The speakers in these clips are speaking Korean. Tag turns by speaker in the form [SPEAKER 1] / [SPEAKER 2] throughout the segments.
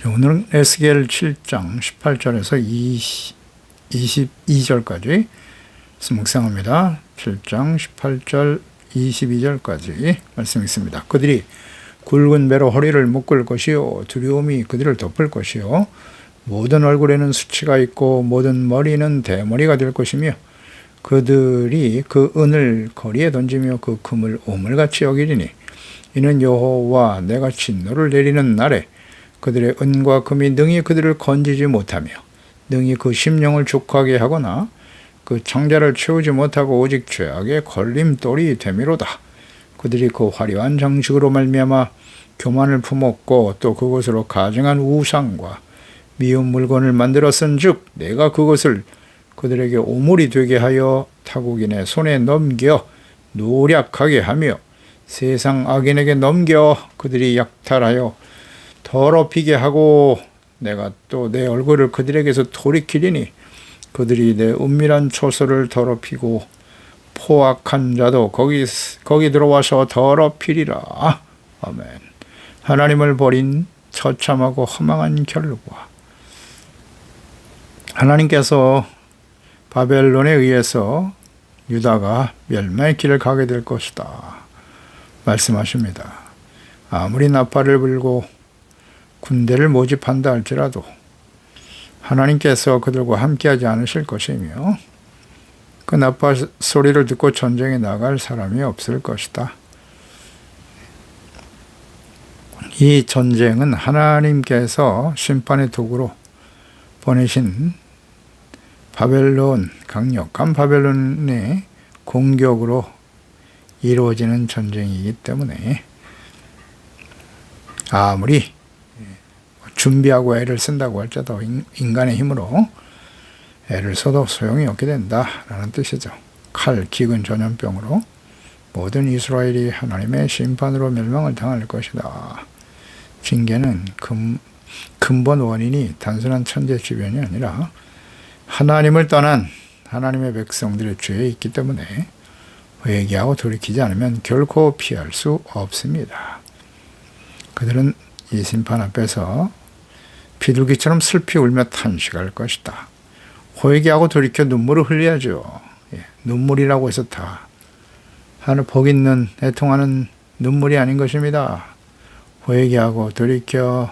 [SPEAKER 1] 오늘은 에스겔 7장 18절에서 22절까지 묵상합니다. 7장 18절 22절까지 말씀 있습니다. 그들이 굵은 배로 허리를 묶을 것이요 두려움이 그들을 덮을 것이요 모든 얼굴에는 수치가 있고 모든 머리는 대머리가 될 것이며 그들이 그 은을 거리에 던지며 그 금을 오물같이 여기리니 이는 여호와 내가 진노를 내리는 날에 그들의 은과 금이 능히 그들을 건지지 못하며 능히 그 심령을 족하게 하거나 그 창자를 채우지 못하고 오직 죄악의 걸림돌이 되미로다. 그들이 그 화려한 장식으로 말미암아 교만을 품었고 또 그것으로 가증한 우상과 미운 물건을 만들어 쓴즉 내가 그것을 그들에게 오물이 되게 하여 타국인의 손에 넘겨 노략하게 하며 세상 악인에게 넘겨 그들이 약탈하여 더럽히게 하고 내가 또 내 얼굴을 그들에게서 돌이키리니 그들이 내 은밀한 초소를 더럽히고 포악한 자도 거기 들어와서 더럽히리라. 아멘. 하나님을 버린 처참하고 허망한 결과. 하나님께서 바벨론에 의해서 유다가 멸망의 길을 가게 될 것이다 말씀하십니다. 아무리 나팔을 불고 군대를 모집한다 할지라도 하나님께서 그들과 함께하지 않으실 것이며 그 나팔 소리를 듣고 전쟁에 나갈 사람이 없을 것이다. 이 전쟁은 하나님께서 심판의 도구로 보내신 바벨론, 강력한 바벨론의 공격으로 이루어지는 전쟁이기 때문에 아무리 준비하고 애를 쓴다고 할지라도 인간의 힘으로 애를 써도 소용이 없게 된다라는 뜻이죠. 칼, 기근, 전염병으로 모든 이스라엘이 하나님의 심판으로 멸망을 당할 것이다. 징계는 근본 원인이 단순한 천재지변이 아니라 하나님을 떠난 하나님의 백성들의 죄에 있기 때문에 회개하고 돌이키지 않으면 결코 피할 수 없습니다. 그들은 이 심판 앞에서 비둘기처럼 슬피 울며 탄식할 것이다. 회개하고 돌이켜 눈물을 흘려야죠. 눈물이라고 해서 다 하늘 복 있는 애통하는 눈물이 아닌 것입니다. 회개하고 돌이켜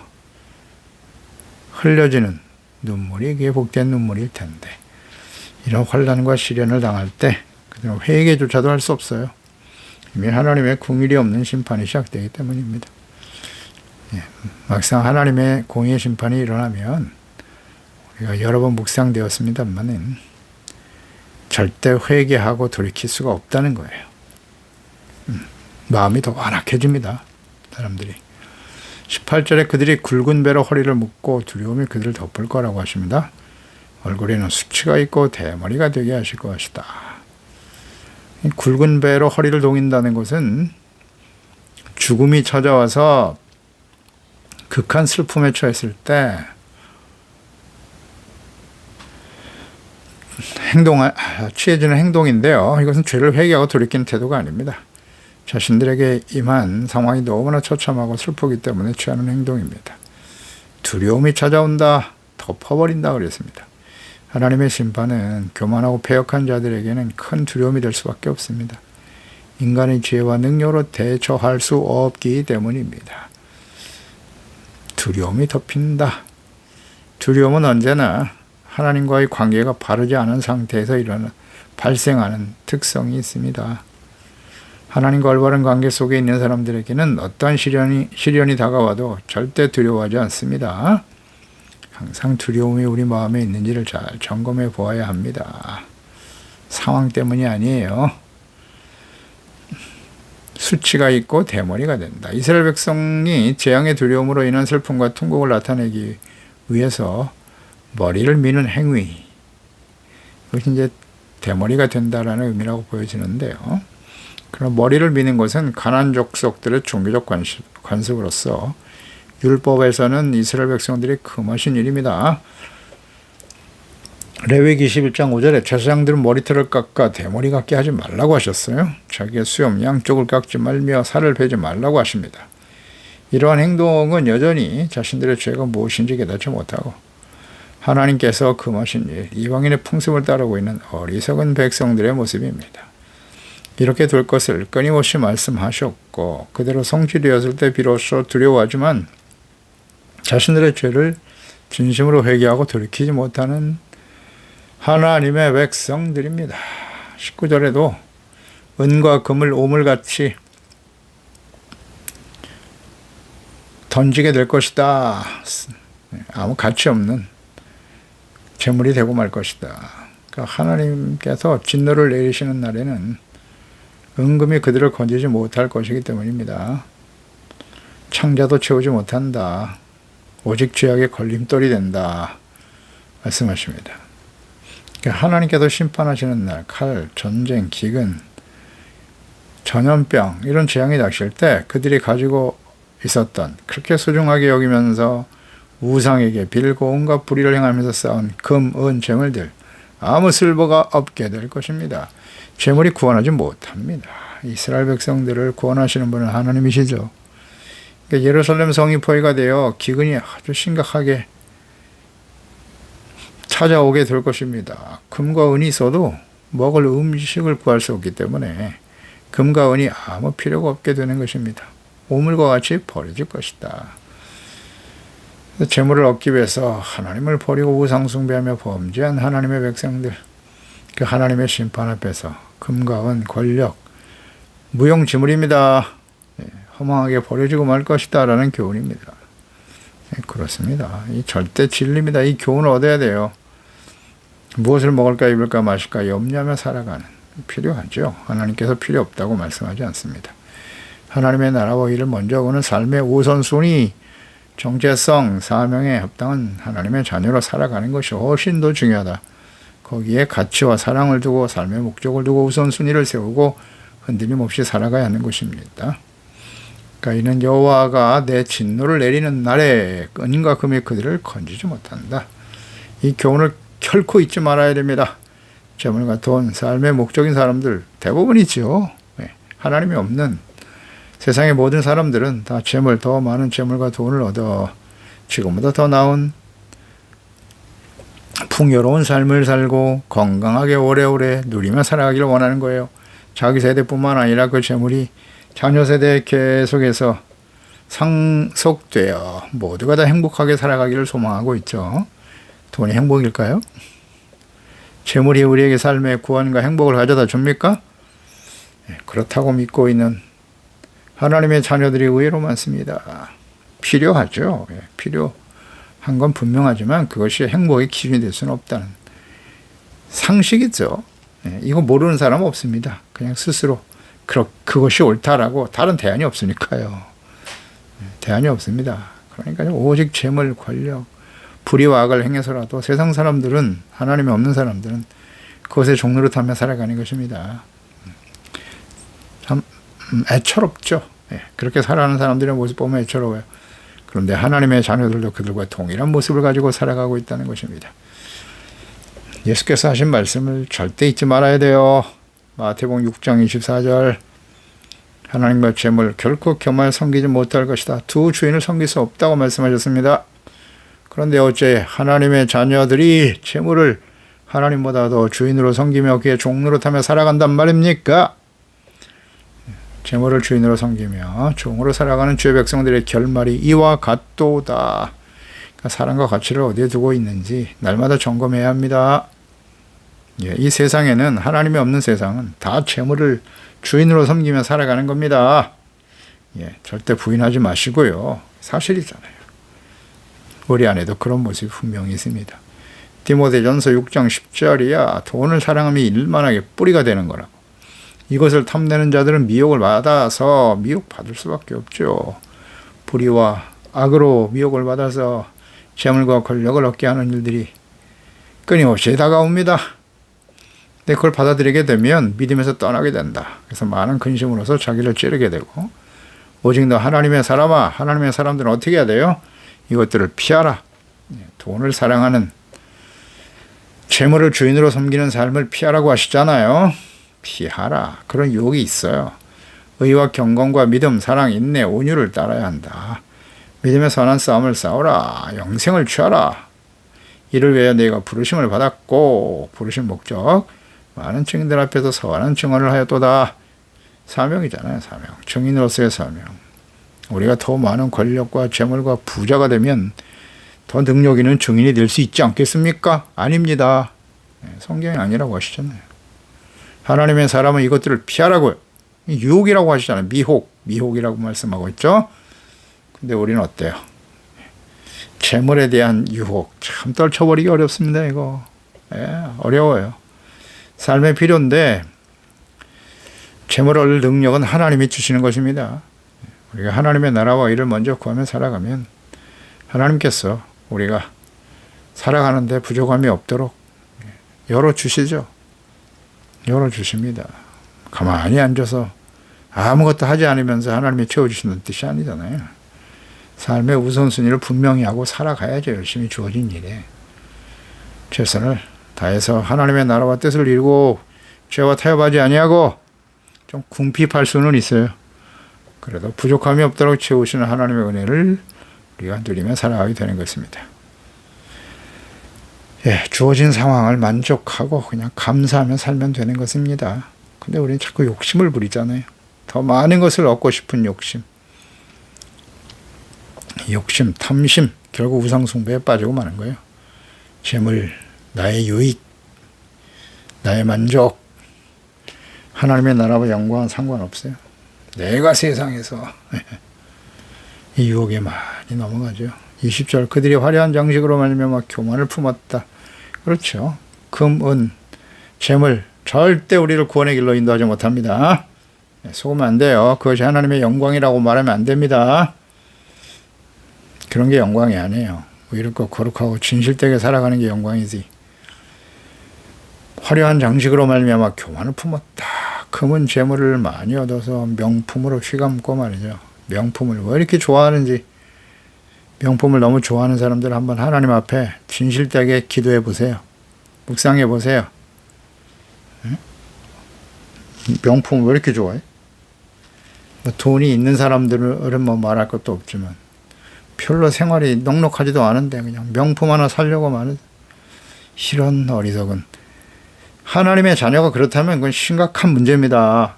[SPEAKER 1] 흘려지는 눈물이 그게 복된 눈물일 텐데 이런 환난과 시련을 당할 때 그들은 회개조차도 할 수 없어요. 이미 하나님의 긍휼이 없는 심판이 시작되기 때문입니다. 막상 하나님의 공의의 심판이 일어나면 우리가 여러 번 묵상되었습니다만은 절대 회개하고 돌이킬 수가 없다는 거예요. 마음이 더 완악해집니다. 사람들이. 18절에 그들이 굵은 배로 허리를 묶고 두려움이 그들을 덮을 거라고 하십니다. 얼굴에는 수치가 있고 대머리가 되게 하실 것이다. 굵은 배로 허리를 동인다는 것은 죽음이 찾아와서 극한 슬픔에 처했을 때 취해지는 행동인데요. 이것은 죄를 회개하고 돌이키는 태도가 아닙니다. 자신들에게 임한 상황이 너무나 처참하고 슬프기 때문에 취하는 행동입니다. 두려움이 찾아온다, 덮어버린다 그랬습니다. 하나님의 심판은 교만하고 패역한 자들에게는 큰 두려움이 될 수밖에 없습니다. 인간의 죄와 능력으로 대처할 수 없기 때문입니다. 두려움이 덮인다. 두려움은 언제나 하나님과의 관계가 바르지 않은 상태에서 발생하는 특성이 있습니다. 하나님과 올바른 관계 속에 있는 사람들에게는 어떠한 시련이 다가와도 절대 두려워하지 않습니다. 항상 두려움이 우리 마음에 있는지를 잘 점검해 보아야 합니다. 상황 때문이 아니에요. 수치가 있고 대머리가 된다. 이스라엘 백성이 재앙의 두려움으로 인한 슬픔과 통곡을 나타내기 위해서 머리를 미는 행위, 그것이 이제 대머리가 된다라는 의미라고 보여지는데요. 그럼 머리를 미는 것은 가나안 족속들의 종교적 관습으로서 율법에서는 이스라엘 백성들이 금하신 일입니다. 레위기 21장 5절에 제사장들은 머리털을 깎아 대머리 같게 하지 말라고 하셨어요. 자기의 수염 양쪽을 깎지 말며 살을 베지 말라고 하십니다. 이러한 행동은 여전히 자신들의 죄가 무엇인지 깨닫지 못하고 하나님께서 금하신 일, 이방인의 풍습을 따르고 있는 어리석은 백성들의 모습입니다. 이렇게 될 것을 끊임없이 말씀하셨고 그대로 성취되었을 때 비로소 두려워하지만 자신들의 죄를 진심으로 회개하고 돌이키지 못하는 하나님의 백성들입니다. 19절에도 은과 금을 오물같이 던지게 될 것이다. 아무 가치 없는 재물이 되고 말 것이다. 그러니까 하나님께서 진노를 내리시는 날에는 은금이 그들을 건지지 못할 것이기 때문입니다. 창자도 채우지 못한다. 오직 죄악의 걸림돌이 된다. 말씀하십니다. 그러니까 하나님께서 심판하시는 날 칼, 전쟁, 기근, 전염병 이런 재앙이 닥칠 때 그들이 가지고 있었던 그렇게 소중하게 여기면서 우상에게 빌고 온갖 불의를 행하면서 쌓은 금, 은, 재물들 아무 쓸모가 없게 될 것입니다. 재물이 구원하지 못합니다. 이스라엘 백성들을 구원하시는 분은 하나님이시죠. 그러니까 예루살렘 성이 포위가 되어 기근이 아주 심각하게 찾아오게 될 것입니다. 금과 은이 있어도 먹을 음식을 구할 수 없기 때문에 금과 은이 아무 필요가 없게 되는 것입니다. 오물과 같이 버려질 것이다. 재물을 얻기 위해서 하나님을 버리고 우상 숭배하며 범죄한 하나님의 백성들, 그 하나님의 심판 앞에서 금과 은, 권력, 무용지물입니다. 허망하게 버려지고 말 것이다 라는 교훈입니다. 그렇습니다. 이 절대 진리입니다. 이 교훈을 얻어야 돼요. 무엇을 먹을까 입을까 마실까 염려하며 살아가는 필요하죠. 하나님께서 필요 없다고 말씀하지 않습니다. 하나님의 나라와 일을 먼저 하고는 삶의 우선순위, 정체성, 사명에 합당한 하나님의 자녀로 살아가는 것이 훨씬 더 중요하다. 거기에 가치와 사랑을 두고 삶의 목적을 두고 우선순위를 세우고 흔들림 없이 살아가야 하는 것입니다. 그러니까 이는 여호와가 내 진노를 내리는 날에 은과 금이 그들을 건지지 못한다. 이 교훈을 결코 잊지 말아야 됩니다. 재물과 돈, 삶의 목적인 사람들 대부분이죠. 하나님이 없는 세상의 모든 사람들은 다 재물, 더 많은 재물과 돈을 얻어 지금보다 더 나은 풍요로운 삶을 살고 건강하게 오래오래 누리며 살아가기를 원하는 거예요. 자기 세대뿐만 아니라 그 재물이 자녀 세대에 계속해서 상속되어 모두가 다 행복하게 살아가기를 소망하고 있죠. 돈이 행복일까요? 재물이 우리에게 삶의 구원과 행복을 가져다 줍니까? 그렇다고 믿고 있는 하나님의 자녀들이 의외로 많습니다. 필요하죠. 필요한 건 분명하지만 그것이 행복의 기준이 될 수는 없다는 상식이죠. 이거 모르는 사람 없습니다. 그냥 스스로 그것이 옳다라고 다른 대안이 없으니까요. 대안이 없습니다. 그러니까 오직 재물, 권력, 불의와 악을 행해서라도 세상 사람들은, 하나님이 없는 사람들은 그것의 종로를 타며 살아가는 것입니다. 참 애처롭죠. 그렇게 살아가는 사람들의 모습 보면 애처로워요. 그런데 하나님의 자녀들도 그들과 동일한 모습을 가지고 살아가고 있다는 것입니다. 예수께서 하신 말씀을 절대 잊지 말아야 돼요. 마태복음 6장 24절 하나님과 재물 결코 겸하여 섬기지 못할 것이다. 두 주인을 섬길 수 없다고 말씀하셨습니다. 그런데 어째 하나님의 자녀들이 재물을 하나님보다 더 주인으로 섬기며 그의 종으로 타며 살아간단 말입니까? 재물을 주인으로 섬기며 종으로 살아가는 주의 백성들의 결말이 이와 같도다. 그러니까 사랑과 가치를 어디에 두고 있는지 날마다 점검해야 합니다. 이 세상에는 하나님이 없는 세상은 다 재물을 주인으로 섬기며 살아가는 겁니다. 절대 부인하지 마시고요. 사실이잖아요. 우리 안에도 그런 모습이 분명히 있습니다. 디모데전서 6장 10절이야 돈을 사랑하며 일만하게 뿌리가 되는 거라고. 이것을 탐내는 자들은 미혹을 받아서 미혹받을 수밖에 없죠. 불의와 악으로 미혹을 받아서 재물과 권력을 얻게 하는 일들이 끊임없이 다가옵니다. 근데 그걸 받아들이게 되면 믿음에서 떠나게 된다. 그래서 많은 근심으로서 자기를 찌르게 되고 오직 너 하나님의 사람아, 하나님의 사람들은 어떻게 해야 돼요? 이것들을 피하라. 돈을 사랑하는 재물을 주인으로 섬기는 삶을 피하라고 하시잖아요. 피하라. 그런 유혹이 있어요. 의와 경건과 믿음, 사랑, 인내, 온유를 따라야 한다. 믿음의 선한 싸움을 싸우라. 영생을 취하라. 이를 위하여 내가 부르심을 받았고 부르신 목적 많은 증인들 앞에서 선한 증언을 하였도다. 사명이잖아요. 사명. 증인으로서의 사명. 우리가 더 많은 권력과 재물과 부자가 되면 더 능력 있는 증인이 될 수 있지 않겠습니까? 아닙니다. 성경이 아니라고 하시잖아요. 하나님의 사람은 이것들을 피하라고요. 유혹이라고 하시잖아요. 미혹이라고 말씀하고 있죠. 근데 우리는 어때요? 재물에 대한 유혹 참 떨쳐버리기 어렵습니다. 이거 어려워요. 삶의 필요인데 재물을 얻을 능력은 하나님이 주시는 것입니다. 우리가 하나님의 나라와 일을 먼저 구하며 살아가면 하나님께서 우리가 살아가는데 부족함이 없도록 열어주시죠. 열어주십니다. 가만히 앉아서 아무것도 하지 않으면서 하나님이 채워주시는 뜻이 아니잖아요. 삶의 우선순위를 분명히 하고 살아가야죠. 열심히 주어진 일에 최선을 다해서 하나님의 나라와 뜻을 이루고 죄와 타협하지 아니하고 좀 궁핍할 수는 있어요. 그래도 부족함이 없도록 채우시는 하나님의 은혜를 우리가 누리며 살아가게 되는 것입니다. 주어진 상황을 만족하고 그냥 감사하며 살면 되는 것입니다. 근데 우리는 자꾸 욕심을 부리잖아요. 더 많은 것을 얻고 싶은 욕심, 탐심, 결국 우상숭배에 빠지고 마는 거예요. 재물, 나의 유익, 나의 만족, 하나님의 나라와 영광은 상관없어요. 내가 세상에서 이 유혹에 많이 넘어가죠. 20절 그들이 화려한 장식으로 말미암아 교만을 품었다. 그렇죠. 금, 은, 재물 절대 우리를 구원의 길로 인도하지 못합니다. 속으면 안 돼요. 그것이 하나님의 영광이라고 말하면 안 됩니다. 그런 게 영광이 아니에요. 이렇게 거룩하고 진실되게 살아가는 게 영광이지. 화려한 장식으로 말미암아 교만을 품었다. 금은 재물을 많이 얻어서 명품으로 휘감고 말이죠. 명품을 왜 이렇게 좋아하는지, 명품을 너무 좋아하는 사람들 한번 하나님 앞에 진실되게 기도해 보세요. 묵상해 보세요. 명품 왜 이렇게 좋아해? 돈이 있는 사람들은 뭐 말할 것도 없지만 별로 생활이 넉넉하지도 않은데 그냥 명품 하나 사려고 하는 이런 어리석은. 하나님의 자녀가 그렇다면 그건 심각한 문제입니다.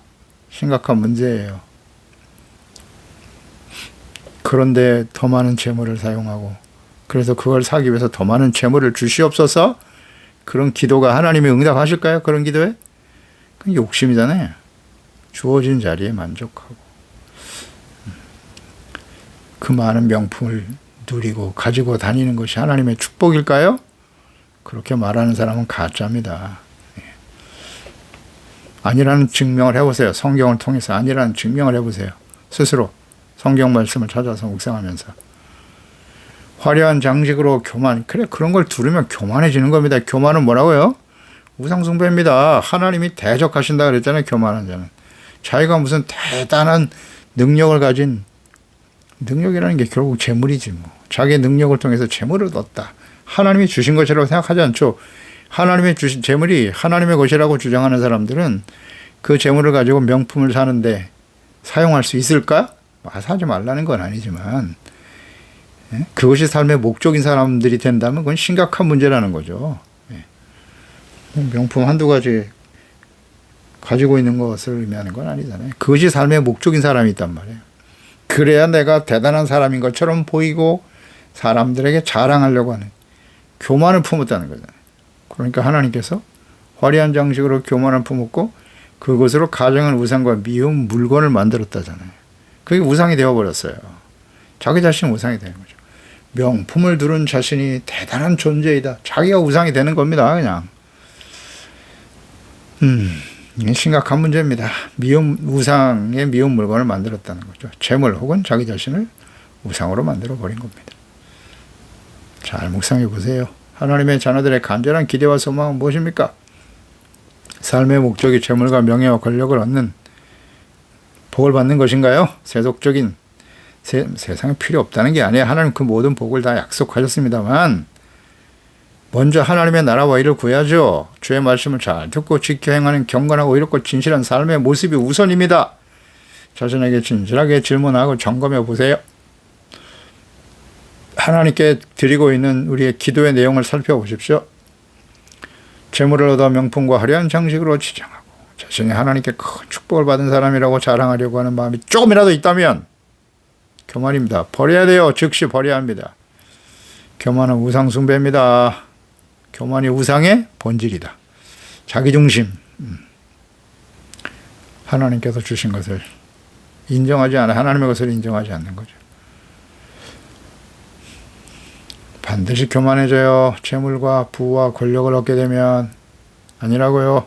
[SPEAKER 1] 심각한 문제예요. 그런데 더 많은 재물을 사용하고 그래서 그걸 사기 위해서 더 많은 재물을 주시옵소서. 그런 기도가 하나님이 응답하실까요? 그런 기도에? 그건 욕심이잖아요. 주어진 자리에 만족하고 그 많은 명품을 누리고 가지고 다니는 것이 하나님의 축복일까요? 그렇게 말하는 사람은 가짜입니다. 아니라는 증명을 해보세요. 성경을 통해서 아니라는 증명을 해보세요. 스스로 성경 말씀을 찾아서 묵상하면서. 화려한 장식으로 교만, 그래 그런 걸 들으면 교만해지는 겁니다. 교만은 뭐라고요? 우상숭배입니다. 하나님이 대적하신다 그랬잖아요. 교만한 자는. 자기가 무슨 대단한 능력을 가진, 능력이라는 게 결국 재물이지 뭐. 자기의 능력을 통해서 재물을 얻었다. 하나님이 주신 것이라고 생각하지 않죠. 하나님의 주신 재물이 하나님의 것이라고 주장하는 사람들은 그 재물을 가지고 명품을 사는데 사용할 수 있을까? 사지 말라는 건 아니지만 그것이 삶의 목적인 사람들이 된다면 그건 심각한 문제라는 거죠. 명품 한두 가지 가지고 있는 것을 의미하는 건 아니잖아요. 그것이 삶의 목적인 사람이 있단 말이에요. 그래야 내가 대단한 사람인 것처럼 보이고 사람들에게 자랑하려고 하는 교만을 품었다는 거잖아요. 그러니까 하나님께서 화려한 장식으로 교만을 품었고 그것으로 가정을 우상과 미운 물건을 만들었다잖아요. 그게 우상이 되어버렸어요. 자기 자신 우상이 되는 거죠. 명품을 두른 자신이 대단한 존재이다. 자기가 우상이 되는 겁니다. 그냥. 이게 심각한 문제입니다. 우상의 미운 물건을 만들었다는 거죠. 재물 혹은 자기 자신을 우상으로 만들어버린 겁니다. 잘 묵상해 보세요. 하나님의 자녀들의 간절한 기대와 소망은 무엇입니까? 삶의 목적이 재물과 명예와 권력을 얻는 복을 받는 것인가요? 세속적인 세상에 필요 없다는 게 아니에요. 하나님 그 모든 복을 다 약속하셨습니다만 먼저 하나님의 나라와 일을 구해야죠. 주의 말씀을 잘 듣고 지켜 행하는 경건하고 이롭고 진실한 삶의 모습이 우선입니다. 자신에게 진실하게 질문하고 점검해 보세요. 하나님께 드리고 있는 우리의 기도의 내용을 살펴보십시오. 재물을 얻어 명품과 화려한 장식으로 치장하고 자신이 하나님께 큰 축복을 받은 사람이라고 자랑하려고 하는 마음이 조금이라도 있다면 교만입니다. 버려야 돼요. 즉시 버려야 합니다. 교만은 우상 숭배입니다. 교만이 우상의 본질이다. 자기중심. 하나님께서 주신 것을 인정하지 않아 하나님의 것을 인정하지 않는 거죠. 반드시 교만해져요. 재물과 부와 권력을 얻게 되면. 아니라고요.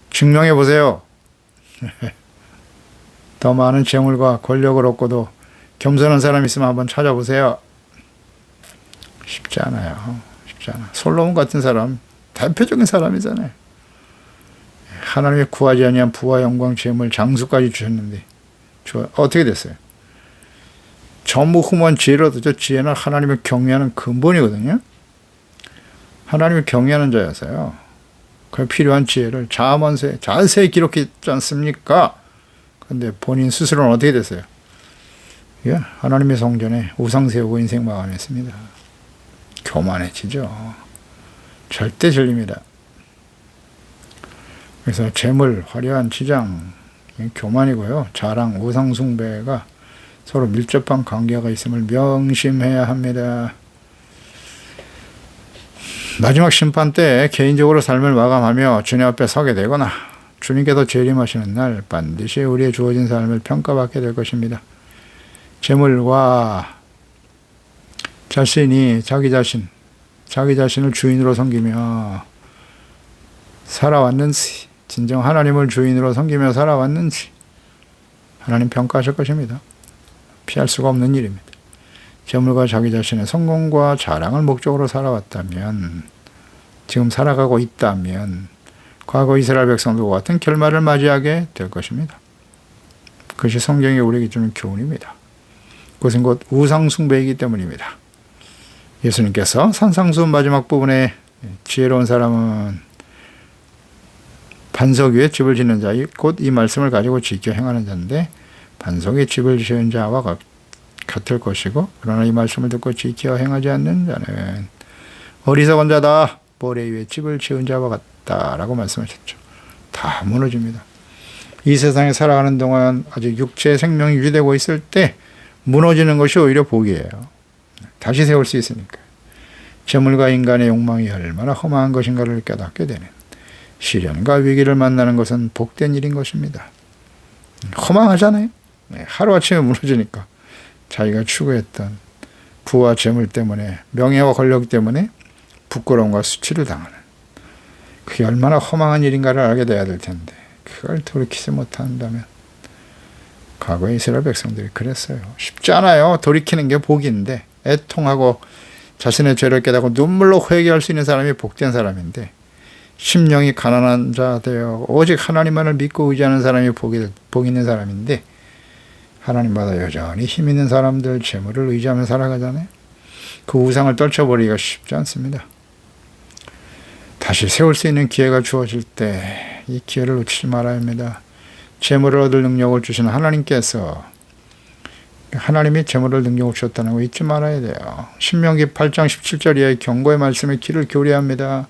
[SPEAKER 1] 증명해 보세요. 더 많은 재물과 권력을 얻고도 겸손한 사람이 있으면 한번 찾아보세요. 쉽지 않아요. 쉽지 않아. 솔로몬 같은 사람 대표적인 사람이잖아요. 하나님의 구하지 아니한 부와 영광, 재물, 장수까지 주셨는데 어떻게 됐어요? 전무후무한 지혜를 얻었죠. 지혜는 하나님을 경외하는 근본이거든요. 하나님을 경외하는 자여서요. 그 필요한 지혜를 자문서에 자세히 기록했지 않습니까? 그런데 본인 스스로는 어떻게 됐어요? 예, 하나님의 성전에 우상 세우고 인생 마감했습니다. 교만해지죠. 절대 진리입니다. 그래서 재물, 화려한 치장, 교만이고요. 자랑, 우상 숭배가 서로 밀접한 관계가 있음을 명심해야 합니다. 마지막 심판 때 개인적으로 삶을 마감하며 주님 앞에 서게 되거나 주님께서 재림하시는 날 반드시 우리의 주어진 삶을 평가받게 될 것입니다. 재물과 자신이 자기 자신을 주인으로 섬기며 살아왔는지, 진정 하나님을 주인으로 섬기며 살아왔는지 하나님 평가하실 것입니다. 피할 수가 없는 일입니다. 재물과 자기 자신의 성공과 자랑을 목적으로 살아왔다면, 지금 살아가고 있다면 과거 이스라엘 백성들과 같은 결말을 맞이하게 될 것입니다. 그것이 성경이 우리에게 주는 교훈입니다. 그것은 곧 우상 숭배이기 때문입니다. 예수님께서 산상수훈 마지막 부분에 지혜로운 사람은 반석 위에 집을 짓는 자, 곧 이 말씀을 가지고 지켜 행하는 자인데 반석 위에 집을 지은 자와 같을 것이고 그러나 이 말씀을 듣고 지켜 행하지 않는 자는 어리석은 자다. 모래 위에 집을 지은 자와 같다라고 말씀하셨죠. 다 무너집니다. 이 세상에 살아가는 동안 아직 육체의 생명이 유지되고 있을 때 무너지는 것이 오히려 복이에요. 다시 세울 수 있으니까. 재물과 인간의 욕망이 얼마나 험한 것인가를 깨닫게 되는 시련과 위기를 만나는 것은 복된 일인 것입니다. 허망하잖아요. 하루아침에 무너지니까 자기가 추구했던 부와 재물 때문에, 명예와 권력 때문에 부끄러움과 수치를 당하는, 그게 얼마나 허망한 일인가를 알게 돼야 될 텐데 그걸 돌이키지 못한다면, 과거의 이스라엘 백성들이 그랬어요. 쉽지 않아요. 돌이키는 게 복인데, 애통하고 자신의 죄를 깨닫고 눈물로 회개할 수 있는 사람이 복된 사람인데, 심령이 가난한 자 되어 오직 하나님만을 믿고 의지하는 사람이 복 있는 사람인데, 하나님보다 여전히 힘 있는 사람들 재물을 의지하며 살아가잖아요. 그 우상을 떨쳐버리기가 쉽지 않습니다. 다시 세울 수 있는 기회가 주어질 때 이 기회를 놓치지 말아야 합니다. 재물을 얻을 능력을 주시는 하나님께서, 하나님이 재물을 능력을 주셨다는 거 잊지 말아야 돼요. 신명기 8장 17절 이하의 경고의 말씀에 귀를 기울여야 합니다.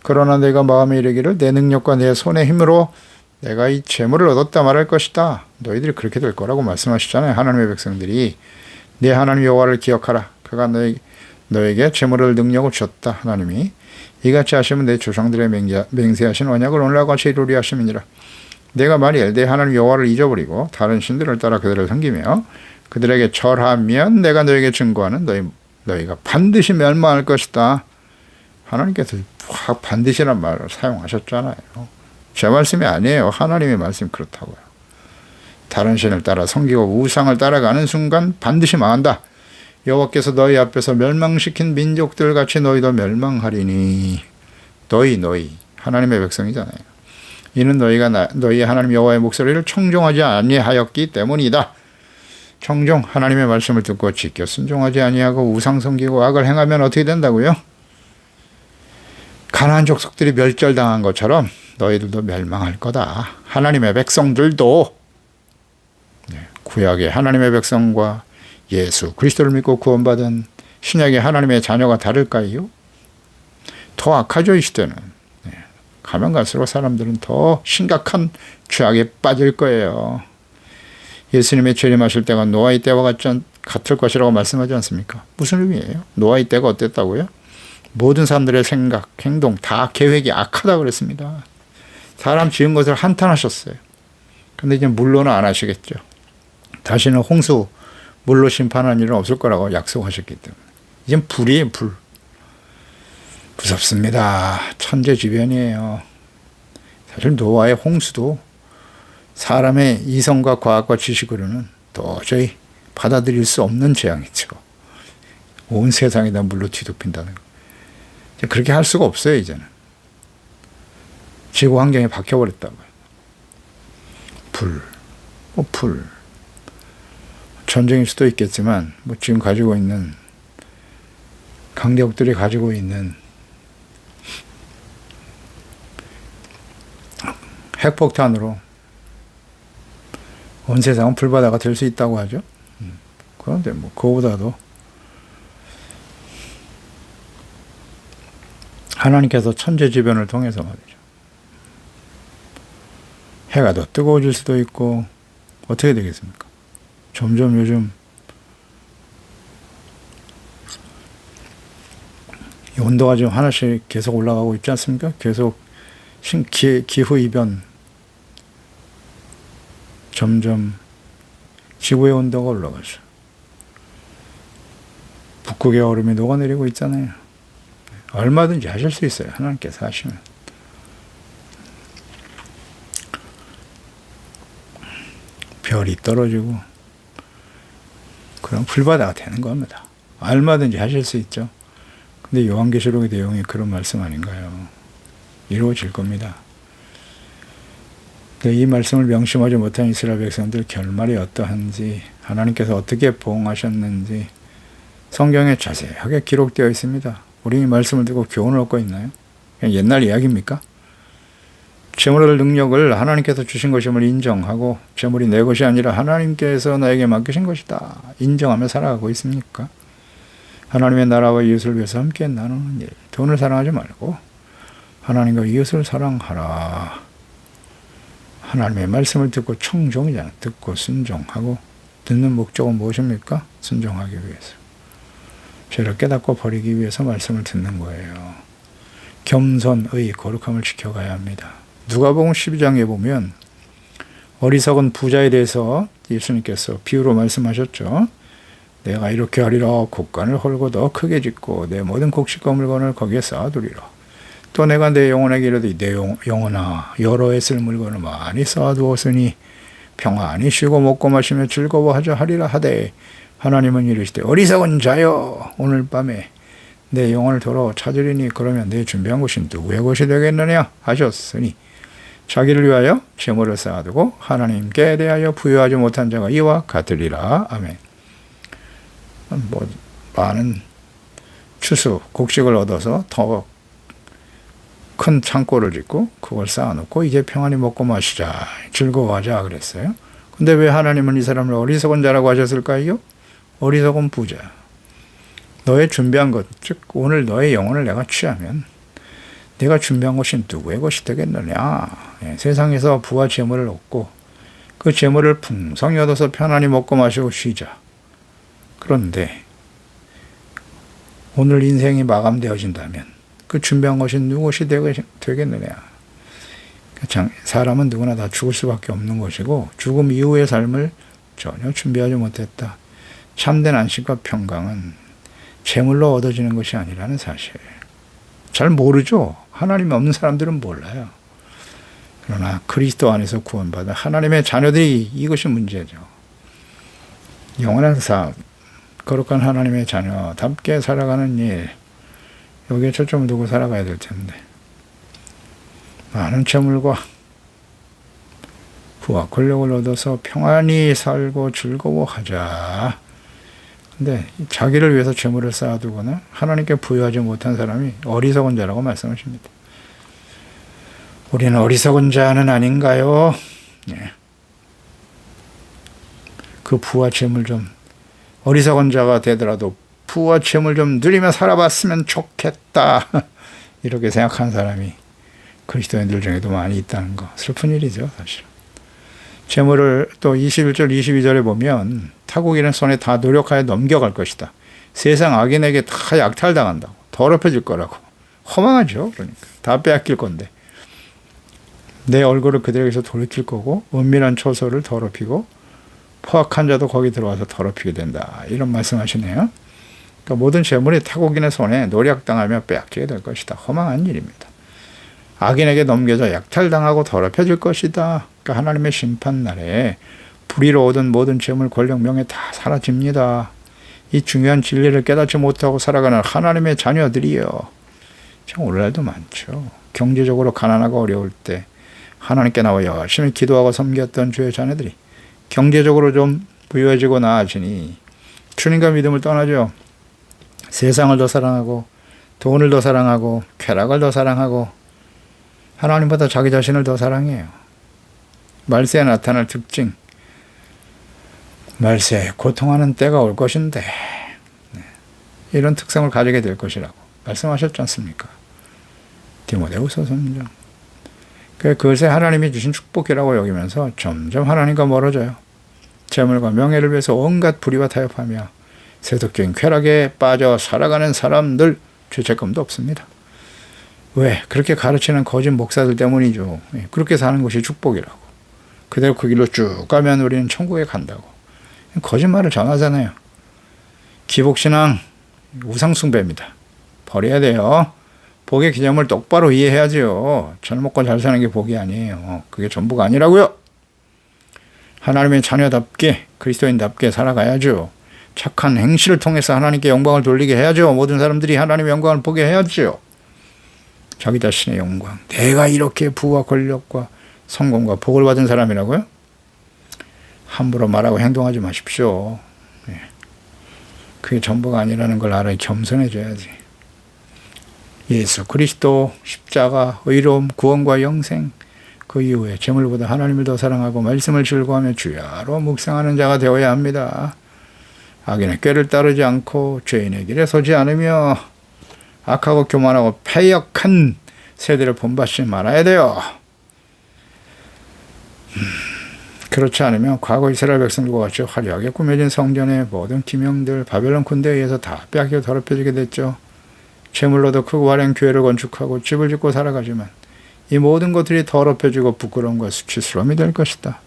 [SPEAKER 1] 그러나 내가 마음에 이르기를 내 능력과 내 손의 힘으로 내가 이 재물을 얻었다 말할 것이다. 너희들이 그렇게 될 거라고 말씀하시잖아요. 하나님의 백성들이. 내 하나님 여호와를 기억하라. 그가 너에게 재물을 능력을 주셨다. 하나님이 이같이 하시면 내 조상들의 맹세하신 언약을 오늘과 같이 이루리 하심이니라. 내가 만일 내 하나님 여호와를 잊어버리고 다른 신들을 따라 그들을 섬기며 그들에게 절하면 내가 너에게 증거하는 너희가 반드시 멸망할 것이다. 하나님께서 반드시란 말을 사용하셨잖아요. 제 말씀이 아니에요. 하나님의 말씀이 그렇다고요. 다른 신을 따라 섬기고 우상을 따라가는 순간 반드시 망한다. 여호와께서 너희 앞에서 멸망시킨 민족들 같이 너희도 멸망하리니. 너희 하나님의 백성이잖아요. 이는 너희가 너희 하나님 여호와의 목소리를 청종하지 아니하였기 때문이다. 청종, 하나님의 말씀을 듣고 지켜 순종하지 아니하고 우상 섬기고 악을 행하면 어떻게 된다고요? 가나안 족속들이 멸절당한 것처럼 너희들도 멸망할 거다. 하나님의 백성들도, 구약의 하나님의 백성과 예수 그리스도를 믿고 구원받은 신약의 하나님의 자녀가 다를까요? 더 악하죠, 이 시대는. 가면 갈수록 사람들은 더 심각한 죄악에 빠질 거예요. 예수님의 재림하실 때가 노아의 때와 같을 것이라고 말씀하지 않습니까? 무슨 의미예요? 노아의 때가 어땠다고요? 모든 사람들의 생각, 행동, 다 계획이 악하다 그랬습니다. 사람 지은 것을 한탄하셨어요. 근데 이제 물로는 안 하시겠죠. 다시는 홍수, 물로 심판하는 일은 없을 거라고 약속하셨기 때문에. 이젠 불이에요, 불. 무섭습니다. 천재지변이에요. 사실 노아의 홍수도 사람의 이성과 과학과 지식으로는 도저히 받아들일 수 없는 재앙이죠. 온 세상이 다 물로 뒤덮인다는 거. 그렇게 할 수가 없어요, 이제는. 지구 환경이 바뀌어버렸다고요. 불. 전쟁일 수도 있겠지만, 지금 가지고 있는, 강대국들이 가지고 있는 핵폭탄으로 온 세상은 불바다가 될 수 있다고 하죠. 그런데 그거보다도 하나님께서 천재지변을 통해서 말이죠. 해가 더 뜨거워질 수도 있고, 어떻게 되겠습니까? 점점 요즘 온도가 좀 하나씩 계속 올라가고 있지 않습니까? 계속 기후이변, 점점 지구의 온도가 올라가죠. 북극의 얼음이 녹아내리고 있잖아요. 얼마든지 하실 수 있어요. 하나님께서 하시면. 별이 떨어지고 그럼 불바다가 되는 겁니다. 얼마든지 하실 수 있죠. 근데 요한계시록의 내용이 그런 말씀 아닌가요? 이루어질 겁니다. 근데 이 말씀을 명심하지 못한 이스라엘 백성들 결말이 어떠한지, 하나님께서 어떻게 보응하셨는지 성경에 자세하게 기록되어 있습니다. 우리 이 말씀을 듣고 교훈을 얻고 있나요? 그냥 옛날 이야기입니까? 재물의 능력을 하나님께서 주신 것임을 인정하고, 재물이 내 것이 아니라 하나님께서 나에게 맡기신 것이다 인정하며 살아가고 있습니까? 하나님의 나라와 이웃을 위해서 함께 나누는 일, 돈을 사랑하지 말고 하나님과 이웃을 사랑하라. 하나님의 말씀을 듣고 청종이잖아. 듣고 순종하고, 듣는 목적은 무엇입니까? 순종하기 위해서. 죄를 깨닫고 버리기 위해서 말씀을 듣는 거예요. 겸손의 거룩함을 지켜가야 합니다. 누가복음 12장에 보면 어리석은 부자에 대해서 예수님께서 비유로 말씀하셨죠. 내가 이렇게 하리라. 곡간을 헐고 더 크게 짓고 내 모든 곡식과 물건을 거기에 쌓아두리라. 또 내가 내 영혼에게 이르되 내 영혼아, 여러 해 쓸 물건을 많이 쌓아두었으니 평안히 쉬고 먹고 마시며 즐거워하자 하리라 하되, 하나님은 이르시되 어리석은 자여, 오늘 밤에 내 영혼을 도로 찾으리니 그러면 내 준비한 것이 누구의 것이 되겠느냐 하셨으니, 자기를 위하여 재물을 쌓아두고 하나님께 대하여 부여하지 못한 자가 이와 같으리라. 아멘. 많은 추수, 곡식을 얻어서 더 큰 창고를 짓고 그걸 쌓아놓고 이제 평안히 먹고 마시자, 즐거워하자 그랬어요. 근데 왜 하나님은 이 사람을 어리석은 자라고 하셨을까요? 어리석은 부자. 너의 준비한 것, 즉 오늘 너의 영혼을 내가 취하면 내가 준비한 것이 누구의 것이 되겠느냐. 세상에서 부와 재물을 얻고 그 재물을 풍성히 얻어서 편안히 먹고 마시고 쉬자. 그런데 오늘 인생이 마감되어진다면 그 준비한 것이 누구것이 되겠느냐. 사람은 누구나 다 죽을 수밖에 없는 것이고, 죽음 이후의 삶을 전혀 준비하지 못했다. 참된 안식과 평강은 재물로 얻어지는 것이 아니라는 사실. 잘 모르죠. 하나님이 없는 사람들은 몰라요. 그러나 그리스도 안에서 구원받은 하나님의 자녀들이 이것이 문제죠. 영원한 삶, 거룩한 하나님의 자녀답게 살아가는 일, 여기에 초점을 두고 살아가야 될 텐데, 많은 재물과 부와 권력을 얻어서 평안히 살고 즐거워하자. 근데 자기를 위해서 재물을 쌓아두거나 하나님께 부여하지 못한 사람이 어리석은 자라고 말씀하십니다. 우리는 어리석은 자는 아닌가요? 네. 그 부와 재물 좀, 어리석은 자가 되더라도 부와 재물 좀 누리며 살아봤으면 좋겠다. 이렇게 생각하는 사람이 그리스도인들 중에도 많이 있다는 거. 슬픈 일이죠, 사실. 재물을 또 21절, 22절에 보면 타국인의 손에 다 노력하여 넘겨갈 것이다. 세상 악인에게 다 약탈당한다고. 더럽혀질 거라고. 허망하죠. 그러니까. 다 빼앗길 건데. 내 얼굴을 그들에게서 돌이킬 거고 은밀한 처소를 더럽히고 포악한 자도 거기 들어와서 더럽히게 된다. 이런 말씀하시네요. 그러니까 모든 재물이 타국인의 손에 노력당하며 빼앗기게 될 것이다. 허망한 일입니다. 악인에게 넘겨져 약탈당하고 더럽혀질 것이다. 그러니까 하나님의 심판날에 불의로 얻은 모든 재물, 권력, 명예 다 사라집니다. 이 중요한 진리를 깨닫지 못하고 살아가는 하나님의 자녀들이요. 참 오늘날도 많죠. 경제적으로 가난하고 어려울 때 하나님께 나와 열심히 기도하고 섬겼던 주의 자녀들이 경제적으로 좀 부유해지고 나아지니 주님과 믿음을 떠나죠. 세상을 더 사랑하고 돈을 더 사랑하고 쾌락을 더 사랑하고 하나님보다 자기 자신을 더 사랑해요. 말세에 나타날 특징. 말세에 고통하는 때가 올 것인데 이런 특성을 가지게 될 것이라고 말씀하셨지 않습니까? 디모데후서 3장. 그것에 하나님이 주신 축복이라고 여기면서 점점 하나님과 멀어져요. 재물과 명예를 위해서 온갖 불의와 타협하며 세속적인 쾌락에 빠져 살아가는 사람들 죄책감도 없습니다. 왜? 그렇게 가르치는 거짓 목사들 때문이죠. 그렇게 사는 것이 축복이라고. 그대로 그 길로 쭉 가면 우리는 천국에 간다고. 거짓말을 전하잖아요. 기복신앙, 우상숭배입니다. 버려야 돼요. 복의 개념을 똑바로 이해해야죠. 잘 먹고 잘 사는 게 복이 아니에요. 그게 전부가 아니라고요. 하나님의 자녀답게 그리스도인답게 살아가야죠. 착한 행실을 통해서 하나님께 영광을 돌리게 해야죠. 모든 사람들이 하나님의 영광을 보게 해야죠. 자기 자신의 영광. 내가 이렇게 부와 권력과 성공과 복을 받은 사람이라고요? 함부로 말하고 행동하지 마십시오. 그게 전부가 아니라는 걸 알아 겸손해져야지. 예수 그리스도 십자가 의로움 구원과 영생 그 이후에 재물보다 하나님을 더 사랑하고 말씀을 즐거워하며 주야로 묵상하는 자가 되어야 합니다. 악인의 꾀를 따르지 않고 죄인의 길에 서지 않으며 악하고 교만하고 패역한 세대를 본받지 말아야 돼요. 그렇지 않으면 과거 이스라엘 백성들과 같이 화려하게 꾸며진 성전의 모든 기명들 바벨론 군대에 의해서 다 빼앗겨 더럽혀지게 됐죠. 재물로도 크고 화려한 교회를 건축하고 집을 짓고 살아가지만 이 모든 것들이 더럽혀지고 부끄러움과 수치스러움이 될 것이다.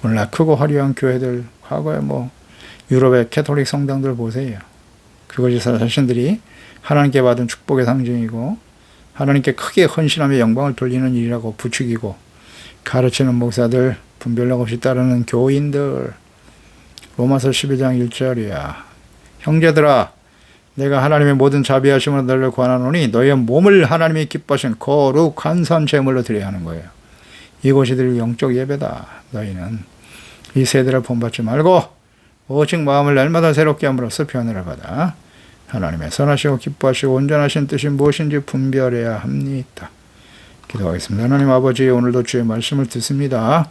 [SPEAKER 1] 오늘날 크고 화려한 교회들, 과거에 유럽의 캐톨릭 성당들 보세요. 그것이 자신들이 하나님께 받은 축복의 상징이고 하나님께 크게 헌신하며 영광을 돌리는 일이라고 부추기고 가르치는 목사들, 분별력 없이 따르는 교인들. 로마서 12장 1절이야. 형제들아, 내가 하나님의 모든 자비하심으로 너희를 권하노니 너희의 몸을 하나님이 기뻐하신 거룩한 선 제물로 드려야 하는 거예요. 이것이 들 영적 예배다. 너희는 이 세대를 본받지 말고 오직 마음을 날마다 새롭게 함으로써 변화를 받아 하나님의 선하시고 기뻐하시고 온전하신 뜻이 무엇인지 분별해야 합니다. 기도하겠습니다. 하나님 아버지, 오늘도 주의 말씀을 듣습니다.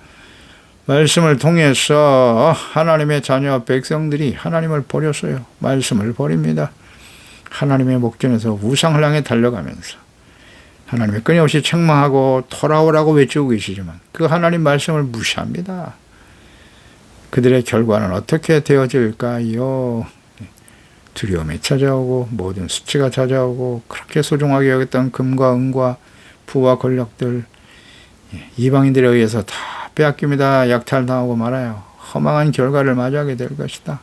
[SPEAKER 1] 말씀을 통해서 하나님의 자녀 백성들이 하나님을 버렸어요. 말씀을 버립니다. 하나님의 목전에서 우상을 향해 달려가면서 하나님이 끊임없이 책망하고 돌아오라고 외치고 계시지만 그 하나님 말씀을 무시합니다. 그들의 결과는 어떻게 되어질까요? 두려움이 찾아오고 모든 수치가 찾아오고 그렇게 소중하게 여겼던 금과 은과 부와 권력들 이방인들에 의해서 다 빼앗깁니다. 약탈당하고 말아요. 허망한 결과를 맞이하게 될 것이다.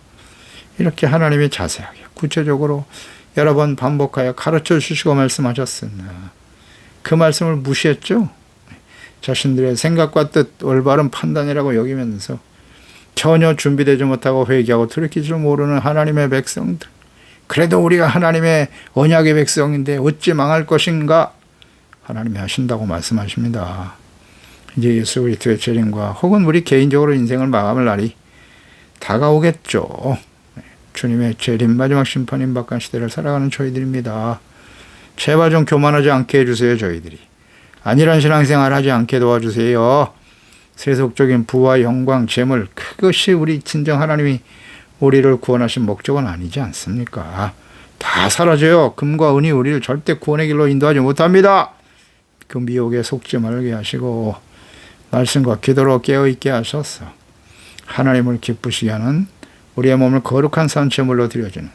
[SPEAKER 1] 이렇게 하나님이 자세하게 구체적으로 여러 번 반복하여 가르쳐 주시고 말씀하셨으나 그 말씀을 무시했죠. 자신들의 생각과 뜻, 올바른 판단이라고 여기면서 전혀 준비되지 못하고 회개하고 돌이킬 모르는 하나님의 백성들. 그래도 우리가 하나님의 언약의 백성인데 어찌 망할 것인가? 하나님이 하신다고 말씀하십니다. 이제 예수 그리스도의 재림과 혹은 우리 개인적으로 인생을 마감할 날이 다가오겠죠. 주님의 재림 마지막 심판인 박한 시대를 살아가는 저희들입니다. 제발 좀 교만하지 않게 해주세요. 저희들이 안일한 신앙생활 하지 않게 도와주세요. 세속적인 부와 영광, 재물, 그것이 우리 진정 하나님이 우리를 구원하신 목적은 아니지 않습니까? 다 사라져요. 금과 은이 우리를 절대 구원의 길로 인도하지 못합니다. 그 미혹에 속지 말게 하시고 말씀과 기도로 깨어있게 하셔서 하나님을 기쁘시게 하는 우리의 몸을 거룩한 산채물로 드려지는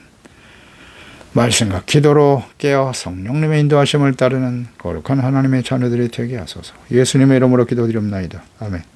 [SPEAKER 1] 말씀과 기도로 깨어 성령님의 인도하심을 따르는 거룩한 하나님의 자녀들이 되게 하소서. 예수님의 이름으로 기도드립니다. 아멘.